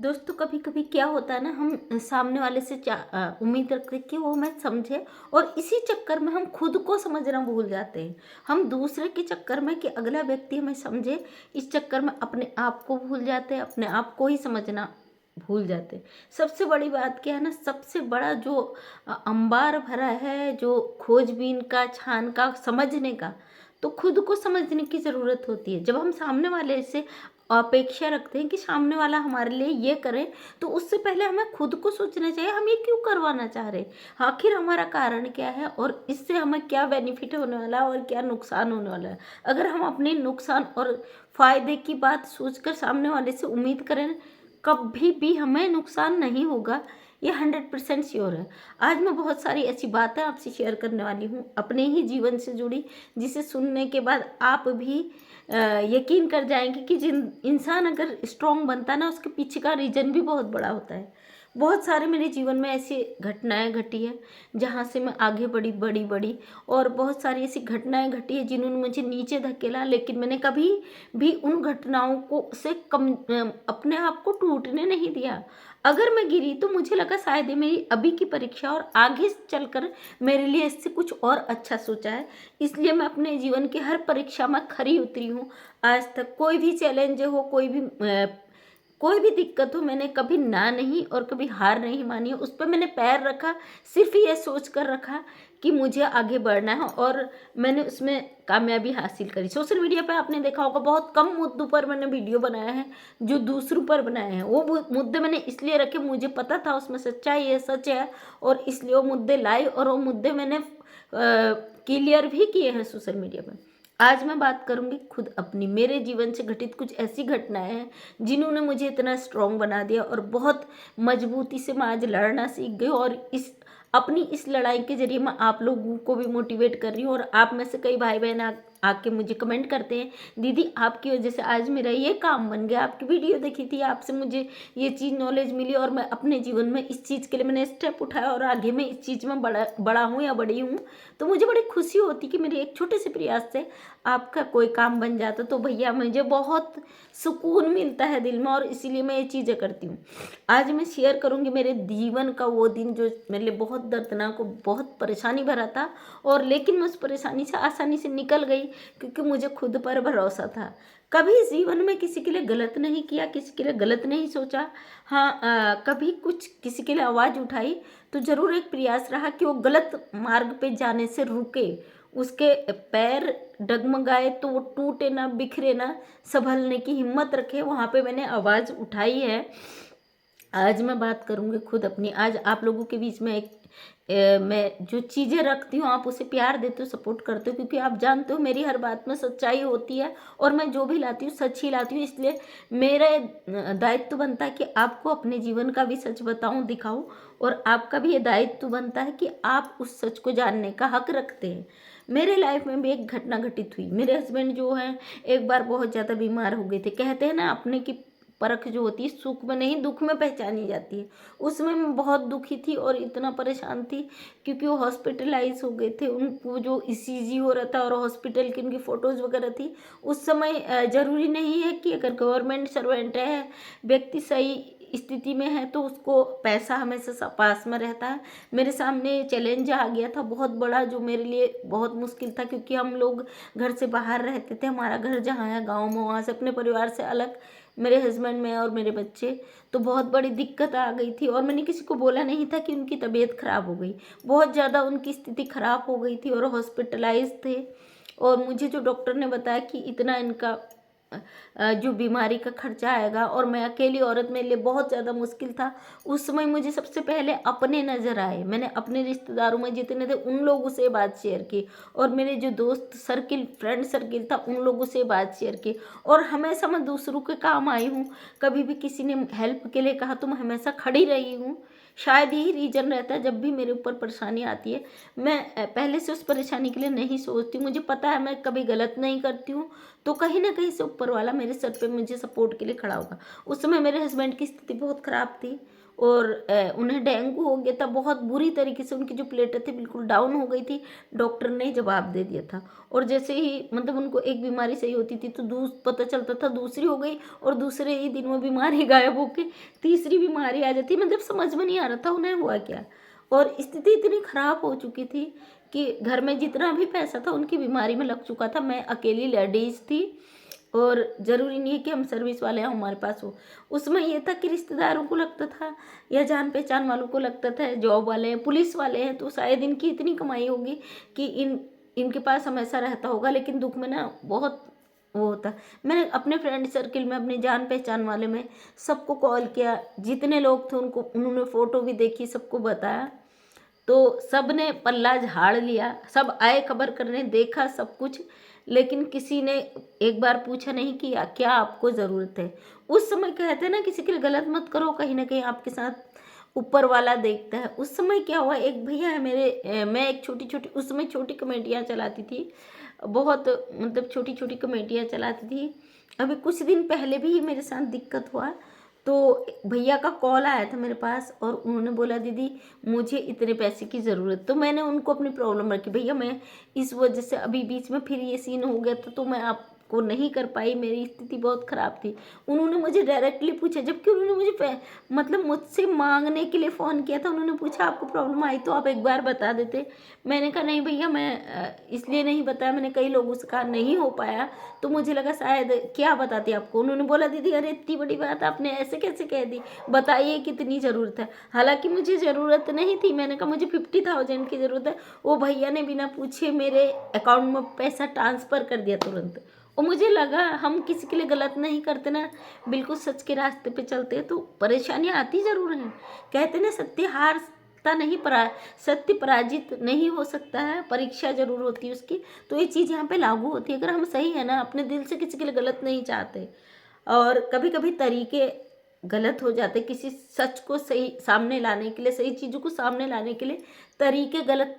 दोस्तों कभी कभी क्या होता है ना, हम सामने वाले से उम्मीद रखते हैं कि वो हमें समझे, और इसी चक्कर में हम खुद को समझना भूल जाते हैं। हम दूसरे के चक्कर में कि अगला व्यक्ति हमें समझे, इस चक्कर में अपने आप को भूल जाते हैं, अपने आप को ही समझना भूल जाते हैं। सबसे बड़ी बात क्या है ना, सबसे बड़ा जो अंबार भरा है, जो खोजबीन का, छान का, समझने का, तो खुद को समझने की ज़रूरत होती है। जब हम सामने वाले से अपेक्षा रखते हैं कि सामने वाला हमारे लिए ये करे, तो उससे पहले हमें खुद को सोचना चाहिए हम ये क्यों करवाना चाह रहे हैं, आखिर हमारा कारण क्या है और इससे हमें क्या बेनिफिट होने वाला है और क्या नुकसान होने वाला है। अगर हम अपने नुकसान और फायदे की बात सोचकर सामने वाले से उम्मीद करें, कभी भी हमें नुकसान नहीं होगा, ये 100% श्योर है। आज मैं बहुत सारी ऐसी बातें आपसे शेयर करने वाली हूँ अपने ही जीवन से जुड़ी, जिसे सुनने के बाद आप भी यकीन कर जाएंगे कि जिन इंसान अगर स्ट्रांग बनता है ना, उसके पीछे का रीज़न भी बहुत बड़ा होता है। बहुत सारे मेरे जीवन में ऐसी घटनाएं घटी है जहाँ से मैं आगे बढ़ी बड़ी बड़ी, और बहुत सारी ऐसी घटनाएं घटी है जिन्होंने मुझे नीचे धकेला, लेकिन मैंने कभी भी उन घटनाओं को से अपने आप को टूटने नहीं दिया। अगर मैं गिरी तो मुझे लगा शायद ये मेरी अभी की परीक्षा, और आगे चलकर मेरे लिए इससे कुछ और अच्छा सोचा है। इसलिए मैं अपने जीवन की हर परीक्षा में खरी उतरी हूँ। आज तक कोई भी चैलेंज हो, कोई भी दिक्कत हो, मैंने कभी ना नहीं और कभी हार नहीं मानी। उस पर मैंने पैर रखा, सिर्फ ये सोच कर रखा कि मुझे आगे बढ़ना है, और मैंने उसमें कामयाबी हासिल करी। सोशल मीडिया पे आपने देखा होगा बहुत कम मुद्दों पर मैंने वीडियो बनाया है जो दूसरों पर बनाए हैं। वो मुद्दे मैंने इसलिए रखे, मुझे पता था उसमें सच्चाई है, सच है, और इसलिए वो मुद्दे लाई, और वो मुद्दे मैंने क्लियर भी किए हैं सोशल मीडिया पर। आज मैं बात करूंगी खुद अपनी, मेरे जीवन से घटित कुछ ऐसी घटनाएं हैं जिन्होंने मुझे इतना स्ट्रांग बना दिया, और बहुत मजबूती से मैं आज लड़ना सीख गई, और इस अपनी इस लड़ाई के जरिए मैं आप लोगों को भी मोटिवेट कर रही हूँ। और आप में से कई भाई बहन आके मुझे कमेंट करते हैं, दीदी आपकी वजह से आज मेरा ये काम बन गया, आपकी वीडियो देखी थी, आपसे मुझे ये चीज़ नॉलेज मिली, और मैं अपने जीवन में इस चीज़ के लिए मैंने स्टेप उठाया, और आगे मैं इस चीज़ में बड़ा हूँ या बड़ी हूँ। तो मुझे बड़ी खुशी होती कि मेरे एक छोटे से प्रयास से आपका कोई काम बन जाता, तो भैया मुझे बहुत सुकून मिलता है दिल में, और इसीलिए मैं ये चीज़ें करती हूँ। आज मैं शेयर करूँगी मेरे जीवन का वो दिन जो मेरे लिए बहुत दर्दनाक और बहुत परेशानी भरा था, और लेकिन मैं उस परेशानी से आसानी से निकल गई क्योंकि मुझे खुद पर भरोसा था। कभी जीवन में किसी के लिए गलत नहीं किया, किसी के लिए गलत नहीं सोचा। हाँ, कभी कुछ किसी के लिए आवाज़ उठाई तो ज़रूर एक प्रयास रहा कि वो गलत मार्ग पे जाने से रुके, उसके पैर डगमगाए तो वो टूटे ना, बिखरे ना, संभलने की हिम्मत रखे, वहाँ पे मैंने आवाज़ उठाई है। आज मैं बात करूँगी खुद अपनी। आज आप लोगों के बीच में मैं जो चीज़ें रखती हूँ, आप उसे प्यार देते हो, सपोर्ट करते हो, क्योंकि आप जानते हो मेरी हर बात में सच्चाई होती है, और मैं जो भी लाती हूँ सच ही लाती हूँ। इसलिए मेरा दायित्व बनता है कि आपको अपने जीवन का भी सच बताऊँ, दिखाऊँ, और आपका भी ये दायित्व बनता है कि आप उस सच को जानने का हक रखते हैं। मेरे लाइफ में भी एक घटना घटित हुई। मेरे हस्बैंड जो हैं एक बार बहुत ज़्यादा बीमार हो गए थे। कहते हैं ना, अपने की परख जो होती है सुख में नहीं दुख में पहचानी जाती है। उसमें मैं बहुत दुखी थी और इतना परेशान थी क्योंकि वो हॉस्पिटलाइज हो गए थे। उनको जो ईसीजी हो रहा था और हॉस्पिटल की उनकी फ़ोटोज़ वगैरह थी। उस समय ज़रूरी नहीं है कि अगर गवर्नमेंट सर्वेंट है, व्यक्ति सही स्थिति में है, तो उसको पैसा हमेशा पास में रहता है। मेरे सामने चैलेंज आ गया था बहुत बड़ा, जो मेरे लिए बहुत मुश्किल था, क्योंकि हम लोग घर से बाहर रहते थे। हमारा घर जहाँ है गाँव में, वहाँ से अपने परिवार से अलग, मेरे हस्बैंड में और मेरे बच्चे। तो बहुत बड़ी दिक्कत आ गई थी, और मैंने किसी को बोला नहीं था कि उनकी तबीयत ख़राब हो गई। बहुत ज़्यादा उनकी स्थिति ख़राब हो गई थी और हॉस्पिटलाइज थे, और मुझे जो डॉक्टर ने बताया कि इतना इनका जो बीमारी का खर्चा आएगा, और मैं अकेली औरत, मेरे लिए बहुत ज़्यादा मुश्किल था। उस समय मुझे सबसे पहले अपने नज़र आए। मैंने अपने रिश्तेदारों में जितने थे उन लोगों से बात शेयर की, और मेरे जो दोस्त सर्किल, फ्रेंड सर्किल था, उन लोगों से बात शेयर की। और हमेशा मैं दूसरों के काम आई हूँ। कभी भी किसी ने हेल्प के लिए कहा तो मैं हमेशा खड़ी रही हूँ। शायद यही रीज़न रहता है, जब भी मेरे ऊपर परेशानी आती है मैं पहले से उस परेशानी के लिए नहीं सोचती। मुझे पता है मैं कभी गलत नहीं करती हूँ, तो कहीं ना कहीं से ऊपर वाला मेरे सर पे मुझे सपोर्ट के लिए खड़ा होगा। उस समय मेरे हस्बैंड की स्थिति बहुत ख़राब थी और उन्हें डेंगू हो गया था, बहुत बुरी तरीके से उनकी जो प्लेटें थी बिल्कुल डाउन हो गई थी। डॉक्टर ने जवाब दे दिया था और जैसे ही मतलब उनको एक बीमारी सही होती थी तो पता चलता था दूसरी हो गई, और दूसरे ही दिन वो बीमारी गायब होके तीसरी बीमारी आ जाती। मतलब समझ में नहीं आ रहा था उन्हें हुआ क्या, और स्थिति इतनी खराब हो चुकी थी कि घर में जितना भी पैसा था उनकी बीमारी में लग चुका था। मैं अकेली लेडीज थी और ज़रूरी नहीं है कि हम सर्विस वाले हैं हमारे पास हो। उसमें ये था कि रिश्तेदारों को लगता था या जान पहचान वालों को लगता था जॉब वाले हैं, पुलिस वाले हैं, तो शायद इनकी इतनी कमाई होगी कि इनके पास हमेशा रहता होगा। लेकिन दुख में ना बहुत वो होता। मैंने अपने फ्रेंड सर्किल में, अपने जान पहचान वाले में सबको कॉल किया, जितने लोग थे उनको, उन्होंने फ़ोटो भी देखी, सबको बताया, तो सब ने पल्ला झाड़ लिया। सब आए खबर करने, देखा सब कुछ, लेकिन किसी ने एक बार पूछा नहीं कि क्या आपको ज़रूरत है। उस समय कहते हैं ना, किसी के लिए गलत मत करो, कहीं ना कहीं आपके साथ ऊपर वाला देखता है। उस समय क्या हुआ, एक भैया है मेरे, मैं एक छोटी छोटी, उस समय छोटी कमेटियाँ चलाती थी, बहुत मतलब छोटी छोटी कमेटियाँ चलाती थी। अभी कुछ दिन पहले भी मेरे साथ दिक्कत हुआ, तो भैया का कॉल आया था मेरे पास और उन्होंने बोला दीदी मुझे इतने पैसे की ज़रूरत। तो मैंने उनको अपनी प्रॉब्लम रखी, भैया मैं इस वजह से अभी बीच में फिर ये सीन हो गया था तो मैं आपको नहीं कर पाई, मेरी स्थिति बहुत ख़राब थी। उन्होंने मुझे डायरेक्टली पूछा, जबकि उन्होंने मुझे मतलब मुझसे मांगने के लिए फ़ोन किया था। उन्होंने पूछा आपको प्रॉब्लम आई तो आप एक बार बता देते। मैंने कहा नहीं भैया, मैं इसलिए नहीं बताया, मैंने कई लोगों से कहा नहीं हो पाया, तो मुझे लगा शायद क्या बताती आपको। उन्होंने बोला दीदी अरे इतनी बड़ी बात आपने ऐसे कैसे कह दी, बताइए कितनी ज़रूरत है। हालांकि मुझे ज़रूरत नहीं थी, मैंने कहा मुझे 50,000 की ज़रूरत है। वो भैया ने बिना पूछे मेरे अकाउंट में पैसा ट्रांसफ़र कर दिया तुरंत। और मुझे लगा हम किसी के लिए गलत नहीं करते ना, बिल्कुल सच के रास्ते पे चलते हैं तो परेशानियाँ आती ज़रूर हैं। कहते ना सत्य हारता नहीं, सत्य पराजित नहीं हो सकता है, परीक्षा ज़रूर होती है उसकी। तो ये चीज़ यहाँ पे लागू होती है। अगर हम सही है ना, अपने दिल से किसी के लिए गलत नहीं चाहते, और कभी कभी तरीके गलत हो जाते, किसी सच को सही सामने लाने के लिए, सही चीज़ों को सामने लाने के लिए तरीके गलत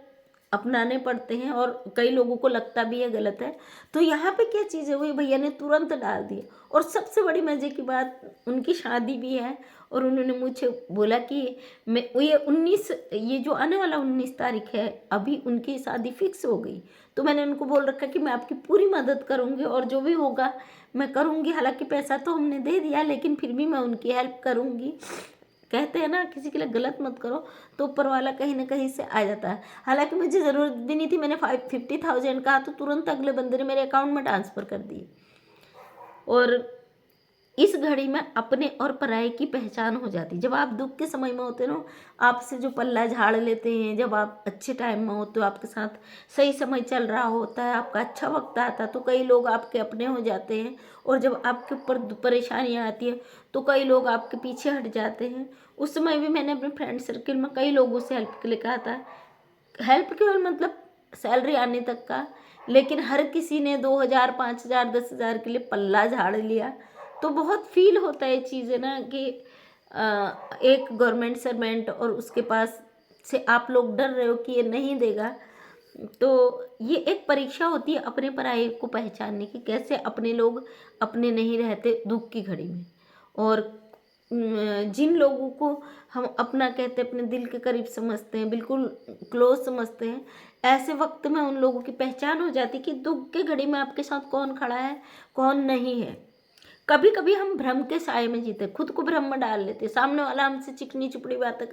अपनाने पड़ते हैं, और कई लोगों को लगता भी है गलत है। तो यहाँ पे क्या चीज़ हुई, भैया ने तुरंत डाल दिया। और सबसे बड़ी मज़े की बात, उनकी शादी भी है और उन्होंने मुझे बोला कि मैं ये जो आने वाला 19 तारीख है, अभी उनकी शादी फिक्स हो गई। तो मैंने उनको बोल रखा कि मैं आपकी पूरी मदद करूँगी और जो भी होगा मैं करूँगी। हालांकि पैसा तो हमने दे दिया, लेकिन फिर भी मैं उनकी हेल्प करूँगी। कहते हैं ना किसी के लिए गलत मत करो, तो ऊपर वाला कहीं ना कहीं से आ जाता है। हालांकि मुझे ज़रूरत भी नहीं थी, मैंने 50,000 कहा तो तुरंत अगले बंदे ने मेरे अकाउंट में ट्रांसफ़र कर दिए। और इस घड़ी में अपने और पराये की पहचान हो जाती। जब आप दुख के समय में होते हो, आपसे जो पल्ला झाड़ लेते हैं, जब आप अच्छे टाइम में होते हो, आपके साथ सही समय चल रहा होता है, आपका अच्छा वक्त आता है, तो कई लोग आपके अपने हो जाते हैं। और जब आपके ऊपर परेशानियाँ आती है तो कई लोग आपके पीछे हट जाते हैं। उस समय भी मैंने अपने फ्रेंड सर्किल में कई लोगों से हेल्प के लिए कहा था, हेल्प केवल मतलब सैलरी आने तक का, लेकिन हर किसी ने 2,000 5,000 10,000 के लिए पल्ला झाड़ लिया। तो बहुत फील होता है ये चीज़ें ना कि एक गवर्नमेंट सर्वेंट और उसके पास से आप लोग डर रहे हो कि ये नहीं देगा। तो ये एक परीक्षा होती है अपने पराये को पहचानने की, कैसे अपने लोग अपने नहीं रहते दुख की घड़ी में। और जिन लोगों को हम अपना कहते हैं, अपने दिल के करीब समझते हैं, बिल्कुल क्लोज समझते हैं, ऐसे वक्त में उन लोगों की पहचान हो जाती है कि दुख के घड़ी में आपके साथ कौन खड़ा है, कौन नहीं है। कभी कभी हम भ्रम के साए में जीते, खुद को भ्रम में डाल लेते। सामने वाला हमसे चिकनी चुपड़ी बातें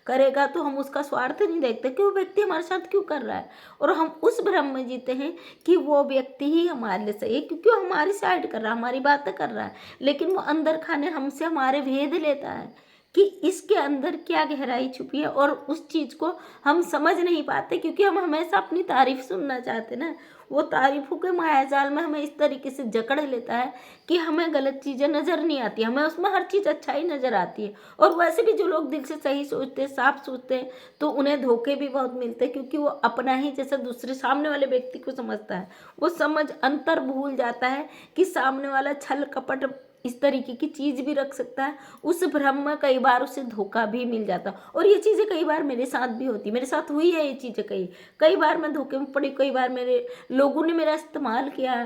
करेगा तो हम उसका स्वार्थ नहीं देखते कि वो व्यक्ति हमारे साथ क्यों कर रहा है, और हम उस भ्रम में जीते हैं कि वो व्यक्ति ही हमारे लिए सही है क्योंकि वो हमारी साइड कर रहा है, हमारी बातें कर रहा है। लेकिन वो अंदर खाने हमसे हमारे भेद लेता है कि इसके अंदर क्या गहराई छुपी है, और उस चीज़ को हम समझ नहीं पाते क्योंकि हम हमेशा अपनी तारीफ सुनना चाहते ना। वो तारीफों के मायाजाल में हमें इस तरीके से जकड़ लेता है कि हमें गलत चीज़ें नज़र नहीं आती, हमें उसमें हर चीज़ अच्छा ही नज़र आती है। और वैसे भी जो लोग दिल से सही सोचते हैं, साफ सोचते हैं, तो उन्हें धोखे भी बहुत मिलते हैं क्योंकि वो अपना ही जैसा दूसरे सामने वाले व्यक्ति को समझता है। वो समझ अंतर भूल जाता है कि सामने वाला छल कपट इस तरीके की चीज़ भी रख सकता है। उस भ्रम में कई बार उसे धोखा भी मिल जाता। और ये चीज़ें कई बार मेरे साथ भी होती, मेरे साथ हुई है ये चीज़ें। कई कई बार मैं धोखे में पड़ी, कई बार मेरे लोगों ने मेरा इस्तेमाल किया है।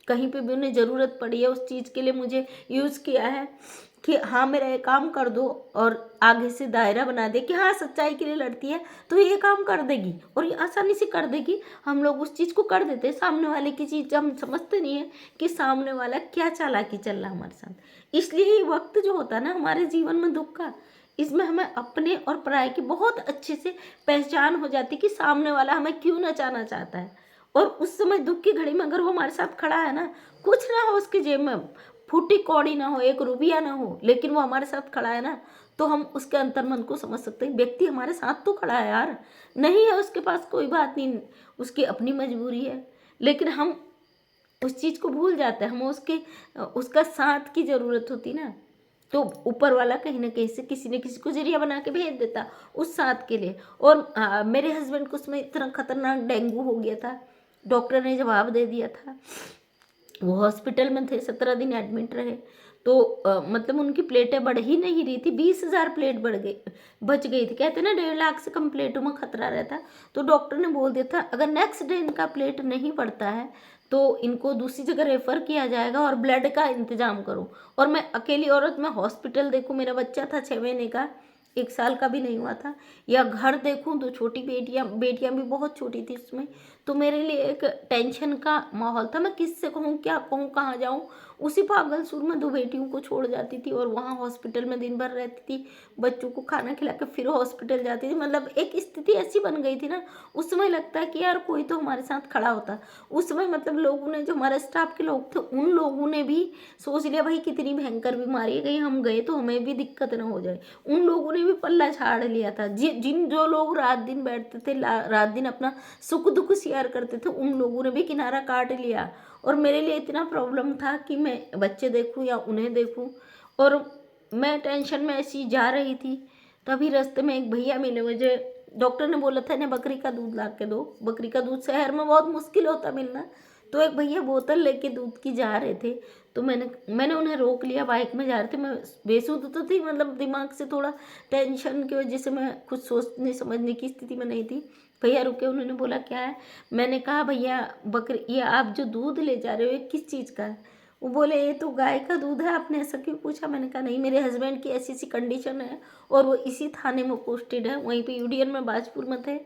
कहीं पे भी उन्हें ज़रूरत पड़ी है, उस चीज़ के लिए मुझे यूज़ किया है कि हाँ मेरा ये काम कर दो, और आगे से दायरा बना दे कि हाँ सच्चाई के लिए लड़ती है तो ये काम कर देगी, और ये आसानी से कर देगी। हम लोग उस चीज़ को कर देते हैं, सामने वाले की चीज़ हम समझते नहीं है कि सामने वाला क्या चालाकी चल रहा है हमारे साथ। इसलिए ये वक्त जो होता है ना हमारे जीवन में दुख का, इसमें हमें अपने और पराये की बहुत अच्छे से पहचान हो जाती कि सामने वाला हमें क्यों नचाना चाहता है। और उस समय दुख की घड़ी में अगर वो हमारे साथ खड़ा है ना, कुछ ना हो उसकी जेब में, फूटी कौड़ी ना हो, एक रुपया ना हो, लेकिन वो हमारे साथ खड़ा है ना, तो हम उसके अंतर्मन को समझ सकते हैं। व्यक्ति हमारे साथ तो खड़ा है यार, नहीं है उसके पास कोई बात नहीं, उसकी अपनी मजबूरी है, लेकिन हम उस चीज़ को भूल जाते हैं। हमें उसका साथ की ज़रूरत होती ना, तो ऊपर वाला कहीं ना कहीं से किसी न किसी को जरिया बना के भेज देता उस साथ के लिए। और मेरे हस्बैंड को उसमें इतना खतरनाक डेंगू हो गया था, डॉक्टर ने जवाब दे दिया था। वो हॉस्पिटल में थे, 17 दिन एडमिट रहे। तो मतलब उनकी प्लेटें बढ़ ही नहीं रही थी, 20,000 प्लेट बच गई थी। कहते ना 1.5 लाख से कम प्लेटों में खतरा रहता। तो डॉक्टर ने बोल दिया था अगर नेक्स्ट डे इनका प्लेट नहीं बढ़ता है तो इनको दूसरी जगह रेफ़र किया जाएगा और ब्लड का इंतजाम करो। और मैं अकेली औरत, मैं हॉस्पिटल देखूँ, मेरा बच्चा था 6 महीने का, 1 साल का भी नहीं हुआ था, या घर देखूं तो छोटी बेटियां बेटियां भी बहुत छोटी थी उसमें। तो मेरे लिए एक टेंशन का माहौल था, मैं किससे कहूँ, क्या कहूँ, कहाँ जाऊँ। उसी पागल सुर में 2 बेटियों को छोड़ जाती थी और वहाँ हॉस्पिटल में दिन भर रहती थी, बच्चों को खाना खिला के फिर हॉस्पिटल जाती थी। मतलब एक स्थिति ऐसी बन गई थी ना, उस समय लगता है कि यार कोई तो हमारे साथ खड़ा होता। उस समय मतलब लोगों ने, जो हमारे स्टाफ के लोग थे, उन लोगों ने भी सोच लिया भाई कितनी भयंकर बीमारी है, कहीं हम गए तो हमें भी दिक्कत ना हो जाए। उन लोगों ने भी पल्ला झाड़ लिया था। जो लोग रात दिन बैठते थे, रात दिन अपना सुख दुख शेयर करते थे, उन लोगों ने भी किनारा काट लिया। और मेरे लिए इतना प्रॉब्लम था कि मैं बच्चे देखूं या उन्हें देखूं, और मैं टेंशन में ऐसी जा रही थी। तभी रास्ते में एक भैया मिले मुझे, डॉक्टर ने बोला था इन्हें बकरी का दूध ला के दो। बकरी का दूध शहर में बहुत मुश्किल होता मिलना। तो एक भैया बोतल लेके दूध की जा रहे थे, तो मैंने उन्हें रोक लिया। बाइक में जा रहे थे, मैं बेसुध तो थी, मतलब दिमाग से थोड़ा टेंशन की वजह से मैं कुछ सोचने समझने की स्थिति में नहीं थी। भैया रुके, उन्होंने बोला क्या है। मैंने कहा भैया बकरी, ये आप जो दूध ले जा रहे हो ये किस चीज़ का है। वो बोले ये तो गाय का दूध है, आपने ऐसा क्यों पूछा। मैंने कहा नहीं, मेरे हस्बैंड की ऐसी ऐसी कंडीशन है और वो इसी थाने में पोस्टेड है, वहीं पे यूडीएन में बाजपुर में थे।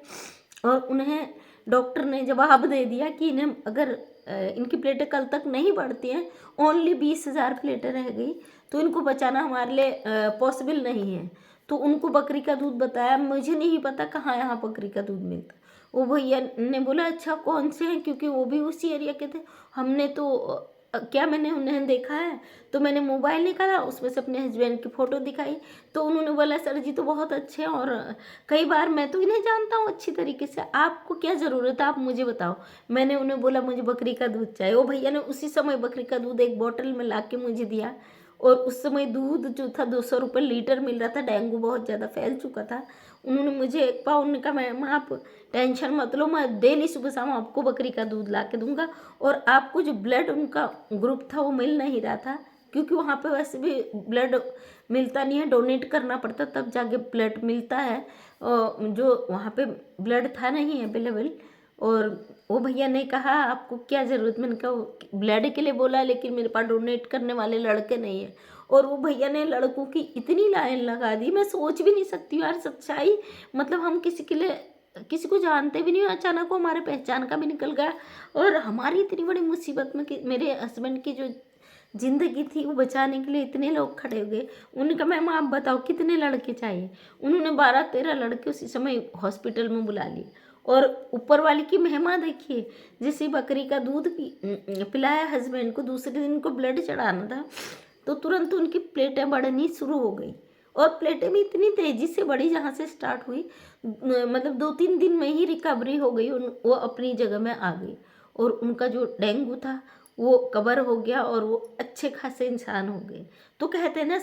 और उन्हें डॉक्टर ने जवाब दे दिया कि इन्हें अगर इनकी प्लेटें कल तक नहीं बढ़ती हैं, ओनली 20,000 प्लेटें रह गई, तो इनको बचाना हमारे लिए पॉसिबल नहीं है। तो उनको बकरी का दूध बताया, मुझे नहीं पता कहाँ यहाँ बकरी का दूध मिलता। वो भैया ने बोला अच्छा कौन से हैं, क्योंकि वो भी उसी एरिया के थे। हमने तो क्या, मैंने उन्हें देखा है। तो मैंने मोबाइल निकाला, उसमें से अपने हस्बैंड की फ़ोटो दिखाई। तो उन्होंने बोला सर जी तो बहुत अच्छे हैं, और कई बार मैं तो इन्हें जानता हूँ अच्छी तरीके से, आपको क्या ज़रूरत है आप मुझे बताओ। मैंने उन्हें बोला मुझे बकरी का दूध चाहिए। वो भैया ने उसी समय बकरी का दूध एक बॉटल में ला के मुझे दिया। और उस समय दूध जो था 200 रुपये लीटर मिल रहा था, डेंगू बहुत ज़्यादा फैल चुका था। उन्होंने मुझे एक पाव, उन्होंने कहा मैम आप टेंशन मत लो, मैं डेली सुबह शाम आपको बकरी का दूध ला के दूंगा। और आपको जो ब्लड उनका ग्रुप था वो मिल नहीं रहा था, क्योंकि वहाँ पे वैसे भी ब्लड मिलता नहीं है, डोनेट करना पड़ता तब जाके ब्लड मिलता है। जो वहाँ पे ब्लड था नहीं अवेलेबल। और वो भैया ने कहा आपको क्या ज़रूरत, मैंने कहा ब्लड के लिए बोला, लेकिन मेरे पास डोनेट करने वाले लड़के नहीं है। और वो भैया ने लड़कों की इतनी लाइन लगा दी, मैं सोच भी नहीं सकती हूँ यार सच्चाई। मतलब हम किसी के लिए किसी को जानते भी नहीं, अचानक वो हमारे पहचान का भी निकल गया। और हमारी इतनी बड़ी मुसीबत में कि मेरे हस्बैंड की जो ज़िंदगी थी वो बचाने के लिए इतने लोग खड़े हो गए। उन्होंने कहा मैम आप बताओ कितने लड़के चाहिए। उन्होंने 12-13 लड़के उसी समय हॉस्पिटल में बुला लिए। और ऊपर वाले की महिमा देखिए, जैसे बकरी का दूध पिलाया हस्बैंड को, दूसरे दिन को ब्लड चढ़ाना था, तो तुरंत उनकी प्लेटें बढ़नी शुरू हो गई। और प्लेटें भी इतनी तेज़ी से बढ़ी, जहाँ से स्टार्ट हुई मतलब 2-3 दिन में ही रिकवरी हो गई, वो अपनी जगह में आ गई। और उनका जो डेंगू था वो कवर हो गया और वो अच्छे खासे इंसान हो गए। तो कहते हैं ना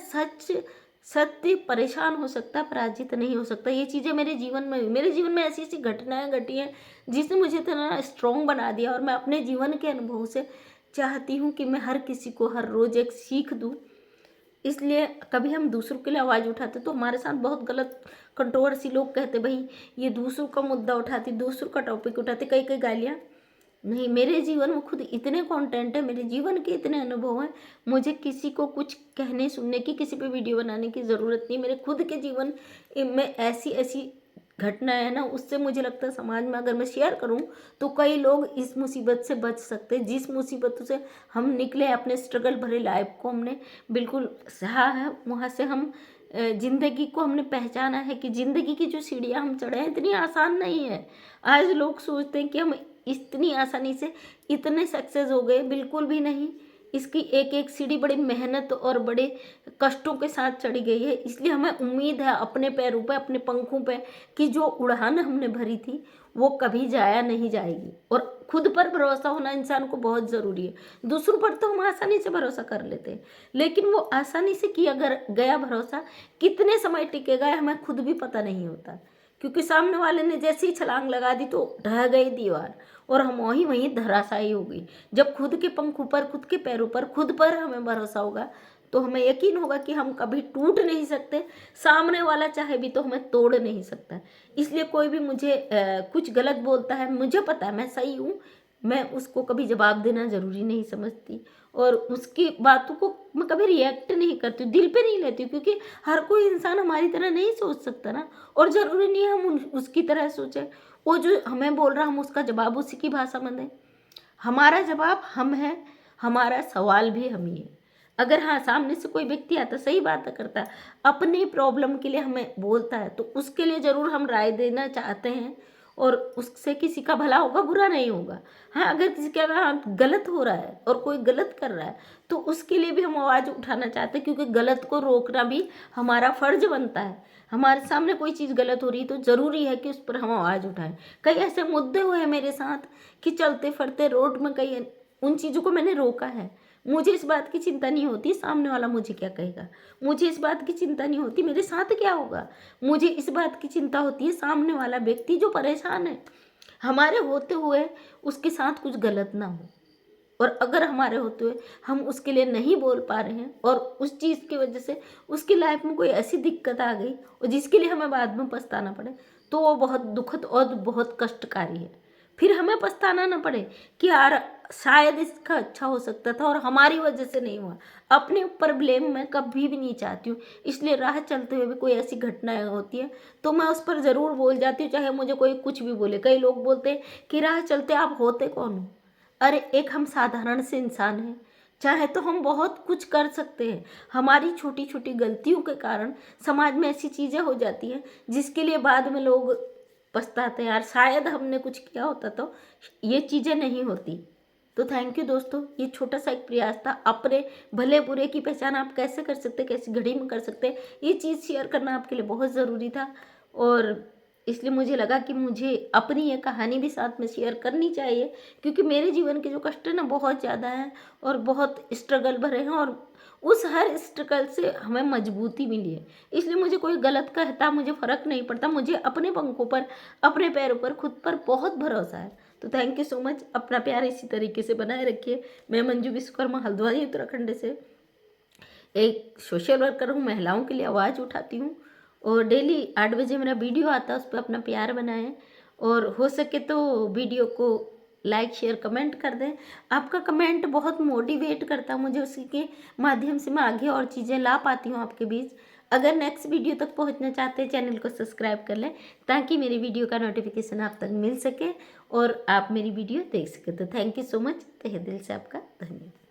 सत्य परेशान हो सकता है, पराजित नहीं हो सकता। ये चीज़ें मेरे जीवन में ऐसी ऐसी घटनाएं घटी हैं जिसने मुझे इतना स्ट्रॉन्ग बना दिया। और मैं अपने जीवन के अनुभव से चाहती हूँ कि मैं हर किसी को हर रोज़ एक सीख दूँ। इसलिए कभी हम दूसरों के लिए आवाज़ उठाते तो हमारे साथ बहुत गलत कंट्रोवर्सी, लोग कहते भाई ये दूसरों का मुद्दा उठाती, दूसरों का टॉपिक उठाते, कई कई गालियाँ नहीं, मेरे जीवन में खुद इतने कंटेंट है, मेरे जीवन के इतने अनुभव हैं, मुझे किसी को कुछ कहने सुनने की, किसी पे वीडियो बनाने की ज़रूरत नहीं। मेरे खुद के जीवन में ऐसी ऐसी घटनाएं है ना, उससे मुझे लगता है समाज में अगर मैं शेयर करूं तो कई लोग इस मुसीबत से बच सकते हैं। जिस मुसीबतों से हम निकले, अपने स्ट्रगल भरे लाइफ को हमने बिल्कुल सहा है, वहाँ से हम ज़िंदगी को हमने पहचाना है कि ज़िंदगी की जो सीढ़ियाँ हम चढ़े हैं इतनी आसान नहीं है। आज लोग सोचते हैं कि हम इतनी आसानी से इतने सक्सेस हो गए, बिल्कुल भी नहीं। इसकी एक एक सीढ़ी बड़ी मेहनत और बड़े कष्टों के साथ चढ़ी गई है। इसलिए हमें उम्मीद है अपने पैरों पे, अपने पंखों पे, कि जो उड़ान हमने भरी थी वो कभी जाया नहीं जाएगी। और खुद पर भरोसा होना इंसान को बहुत ज़रूरी है। दूसरों पर तो हम आसानी से भरोसा कर लेते हैं, लेकिन वो आसानी से किया गया भरोसा कितने समय टिकेगा हमें खुद भी पता नहीं होता। क्योंकि सामने वाले ने जैसे ही छलांग लगा दी तो ढह गई दीवार और हम वहीं वहीं धराशायी हो गई। जब खुद के पंखों पर, खुद के पैरों पर, खुद पर हमें भरोसा होगा तो हमें यकीन होगा कि हम कभी टूट नहीं सकते। सामने वाला चाहे भी तो हमें तोड़ नहीं सकता। इसलिए कोई भी मुझे कुछ गलत बोलता है, मुझे पता है मैं सही हूँ, मैं उसको कभी जवाब देना ज़रूरी नहीं समझती और उसकी बातों को मैं कभी रिएक्ट नहीं करती हूँ, दिल पे नहीं लेती हूँ। क्योंकि हर कोई इंसान हमारी तरह नहीं सोच सकता ना, और ज़रूरी नहीं है हम उसकी तरह सोचें। वो जो हमें बोल रहा हम उसका जवाब उसी की भाषा में दें। हमारा जवाब हम है, हमारा सवाल भी हम ही है। अगर हाँ सामने से कोई व्यक्ति आता, सही बात करता है, अपनी प्रॉब्लम के लिए हमें बोलता है, तो उसके लिए ज़रूर हम राय देना चाहते हैं और उससे किसी का भला होगा, बुरा नहीं होगा। हाँ, अगर किसी का गलत हो रहा है और कोई गलत कर रहा है तो उसके लिए भी हम आवाज़ उठाना चाहते हैं, क्योंकि गलत को रोकना भी हमारा फ़र्ज बनता है। हमारे सामने कोई चीज़ गलत हो रही है तो ज़रूरी है कि उस पर हम आवाज़ उठाएं। कई ऐसे मुद्दे हुए हैं मेरे साथ कि चलते फिरते रोड में कई उन चीज़ों को मैंने रोका है। मुझे इस बात की चिंता नहीं होती सामने वाला मुझे क्या कहेगा, मुझे इस बात की चिंता नहीं होती मेरे साथ क्या होगा, मुझे इस बात की चिंता होती है सामने वाला व्यक्ति जो परेशान है, हमारे होते हुए उसके साथ कुछ गलत ना हो। और अगर हमारे होते हुए हम उसके लिए नहीं बोल पा रहे हैं और उस चीज़ की वजह से उसकी लाइफ में कोई ऐसी दिक्कत आ गई और जिसके लिए हमें बाद में पछताना पड़े, तो वो बहुत दुखद और बहुत कष्टकारी है। फिर हमें पछताना ना पड़े कि यार शायद इसका अच्छा हो सकता था और हमारी वजह से नहीं हुआ। अपने ऊपर ब्लेम मैं कभी भी नहीं चाहती हूँ। इसलिए राह चलते हुए भी कोई ऐसी घटनाएं होती है तो मैं उस पर ज़रूर बोल जाती हूँ, चाहे मुझे कोई कुछ भी बोले। कई लोग बोलते हैं कि राह चलते आप होते कौन हो? अरे एक हम साधारण से इंसान हैं, चाहे तो हम बहुत कुछ कर सकते हैं। हमारी छोटी छोटी गलतियों के कारण समाज में ऐसी चीज़ें हो जाती हैं जिसके लिए बाद में लोग पछताते हैं, यार शायद हमने कुछ किया होता तो ये चीज़ें नहीं होती। तो थैंक यू दोस्तों, ये छोटा सा एक प्रयास था। अपने भले बुरे की पहचान आप कैसे कर सकते, कैसी घड़ी में कर सकते, ये चीज़ शेयर करना आपके लिए बहुत ज़रूरी था। और इसलिए मुझे लगा कि मुझे अपनी ये कहानी भी साथ में शेयर करनी चाहिए, क्योंकि मेरे जीवन के जो कष्ट है ना बहुत ज़्यादा हैं और बहुत स्ट्रगल भरे हैं और उस हर स्ट्रगल से हमें मजबूती मिली है। इसलिए मुझे कोई गलत कहता मुझे फ़र्क नहीं पड़ता, मुझे अपने पंखों पर, अपने पैरों पर, खुद पर बहुत भरोसा है। तो थैंक यू सो मच। अपना प्यार इसी तरीके से बनाए रखिए। मैं मंजू विश्वकर्मा, हल्द्वानी उत्तराखंड से एक सोशल वर्कर हूँ, महिलाओं के लिए आवाज़ उठाती हूँ और डेली 8 बजे मेरा वीडियो आता है, उस पर अपना प्यार बनाएं और हो सके तो वीडियो को लाइक शेयर कमेंट कर दें। आपका कमेंट बहुत मोटिवेट करता है मुझे, उसी के माध्यम से मैं आगे और चीज़ें ला पाती हूँ आपके बीच। अगर नेक्स्ट वीडियो तक पहुँचना चाहते हैं चैनल को सब्सक्राइब कर लें ताकि मेरी वीडियो का नोटिफिकेशन आप तक मिल सके और आप मेरी वीडियो देख सकें। तो थैंक यू सो मच, तहे दिल से आपका धन्यवाद।